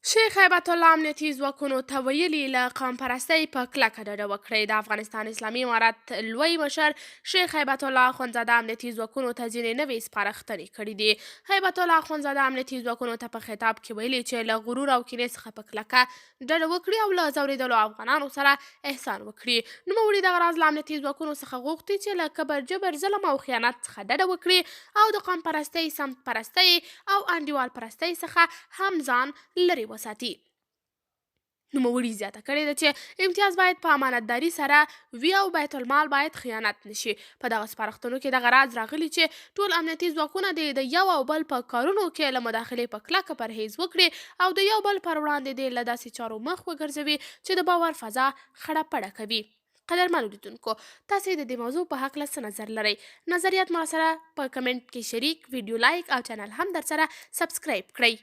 شیخ هیبت الله امنیتي ځواکونو ته ویلي له قوم پرستۍ په کلکه ډډه وکړئ. د افغانستان اسلامي امارت لوی مشر شیخ هیبت الله اخندزاده امنیتي ځواکونو ته ځینې نوې سپارښتنې کړي دي. هیبت الله اخندزاده امنیتي ځواکونو ته په خطاب کې ویلي چې له غرور او کینې څخه په کلکه ډډه وکړي او له ځورېدلو افغانانو سره احسان وکړي. نوموړي دغه راز له امنیتي ځواکونو څخه غوښتي چې له کبر جبر ظلم او خیانت څخه ډډه وکړي او د قوم پرستۍ سمت پرستۍ او انډیوال پرستۍ څخه هم ځان لرې وساتي. نوموړي زیاته کړې ده چې امتیاز باید په امانتداري سره وي او بیت المال باید خیانت نشي. په دغه سپارښتنو کې دغه راز راغلی چې ټول امنیتي ځواکونه د یو او بل په کارونو کې له مداخلې په کلکه پرهیز وکړي او د یو بل پر وړاندې د له داسې چارو مخ وګرځوي چې د باور فضا خړه پړه کوي. قدرمنو لیدونکو، تاسې د دې موضوع په هکله څه نظر لرئ؟ نظریات ما سره په کمنټ کې شریک، ویډیو لایک او چینل هم در سره سبسکرایب کړئ.